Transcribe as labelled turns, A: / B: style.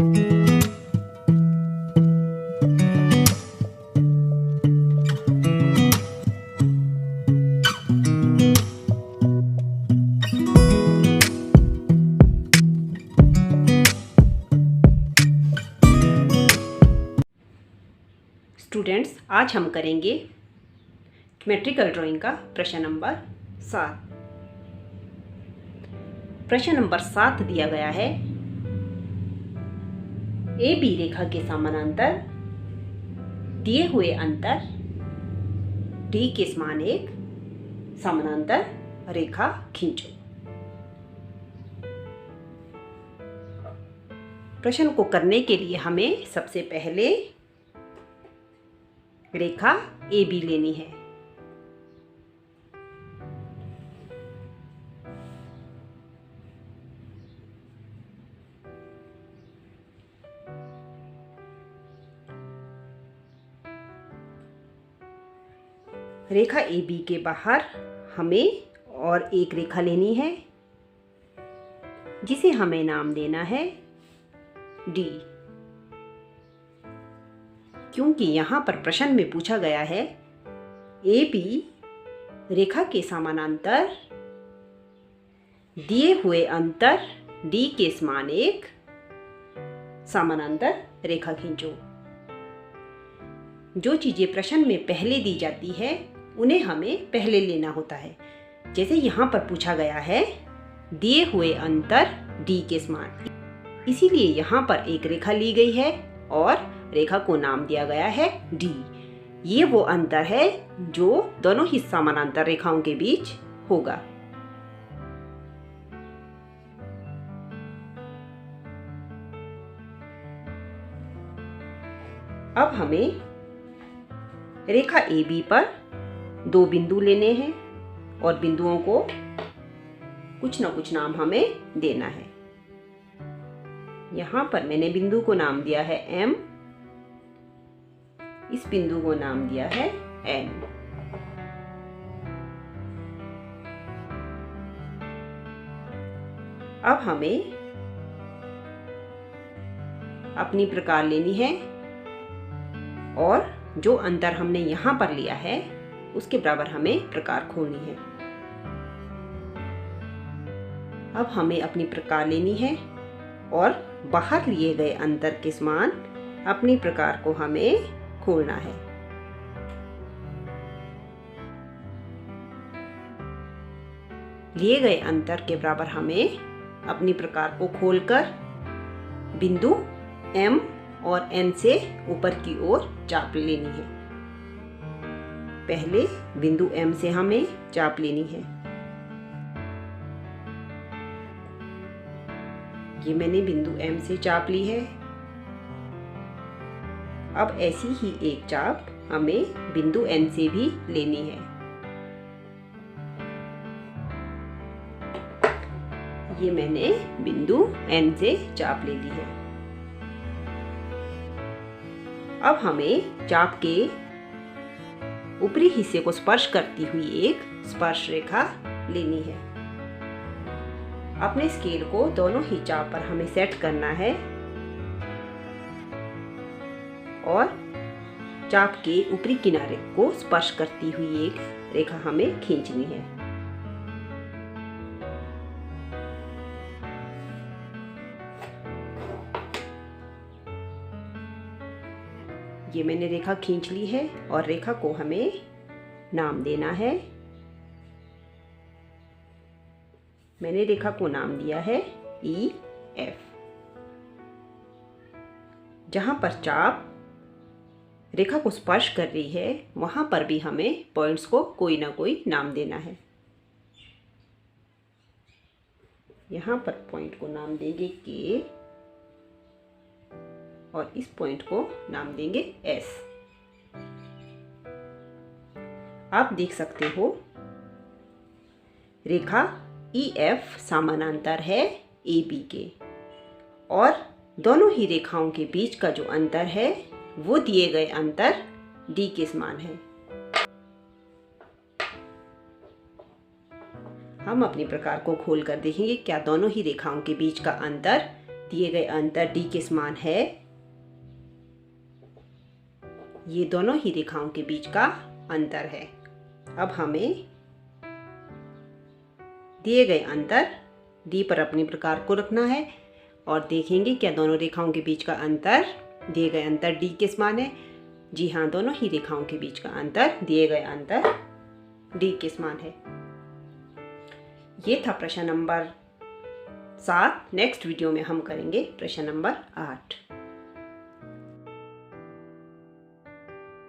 A: Students, आज हम करेंगे ज्योमेट्रिकल ड्राइंग का प्रश्न नंबर 7। प्रश्न नंबर 7 दिया गया है, ए बी रेखा के समानांतर दिए हुए अंतर डी के समान एक समानांतर रेखा खींचो। प्रश्न को करने के लिए हमें सबसे पहले रेखा ए बी लेनी है। रेखा ए बी के बाहर हमें और एक रेखा लेनी है जिसे हमें नाम देना है डी, क्योंकि यहाँ पर प्रश्न में पूछा गया है ए बी रेखा के समानांतर दिए हुए अंतर डी के समान एक समानांतर रेखा खींचो। जो चीजें प्रश्न में पहले दी जाती है उन्हें हमें पहले लेना होता है। जैसे यहाँ पर पूछा गया है दिए हुए अंतर डी के समान, इसीलिए यहाँ पर एक रेखा ली गई है और रेखा को नाम दिया गया है डी। ये वो अंतर है जो दोनों ही समानांतर रेखाओं के बीच होगा। अब हमें रेखा ए बी पर दो बिंदु लेने हैं और बिंदुओं को कुछ न कुछ नाम हमें देना है। यहाँ पर मैंने बिंदु को नाम दिया है M, इस बिंदु को नाम दिया है N। अब हमें अपनी प्रकार लेनी है और जो अंतर हमने यहाँ पर लिया है उसके बराबर हमें प्रकार खोलनी है। अब हमें अपनी प्रकार लेनी है और बाहर लिए गए अंतर के समान अपनी प्रकार को हमें खोलना है। लिए गए अंतर के बराबर हमें अपनी प्रकार को खोलकर बिंदु M और N से ऊपर की ओर चाप लेनी है। पहले बिंदु M से हमें चाप लेनी है। ये मैंने बिंदु M से चाप ली है। अब ऐसी ही एक चाप हमें बिंदु N से भी लेनी है। ये मैंने बिंदु N से चाप ले ली है। अब हमें चाप के ऊपरी हिस्से को स्पर्श करती हुई एक स्पर्श रेखा लेनी है। अपने स्केल को दोनों ही चाप पर हमें सेट करना है और चाप के ऊपरी किनारे को स्पर्श करती हुई एक रेखा हमें खींचनी है। ये मैंने रेखा खींच ली है और रेखा को हमें नाम देना है। मैंने रेखा को नाम दिया है EF। जहां पर चाप रेखा को स्पर्श कर रही है वहां पर भी हमें पॉइंट्स को कोई ना कोई नाम देना है। यहाँ पर पॉइंट को नाम देंगे K और इस पॉइंट को नाम देंगे S। आप देख सकते हो रेखा EF समानांतर है AB के और दोनों ही रेखाओं के बीच का जो अंतर है वो दिए गए अंतर D के समान है। हम अपनी प्रकार को खोलकर देखेंगे क्या दोनों ही रेखाओं के बीच का अंतर दिए गए अंतर d के समान है, ये दोनों ही रेखाओं के बीच का अंतर है। अब हमें दिए गए अंतर d पर अपने प्रकार को रखना है और देखेंगे क्या दोनों रेखाओं के बीच का अंतर दिए गए अंतर d के समान है। जी हाँ, दोनों ही रेखाओं के बीच का अंतर दिए गए अंतर d के समान है। ये था प्रश्न नंबर 7। नेक्स्ट वीडियो में हम करेंगे प्रश्न नंबर 8।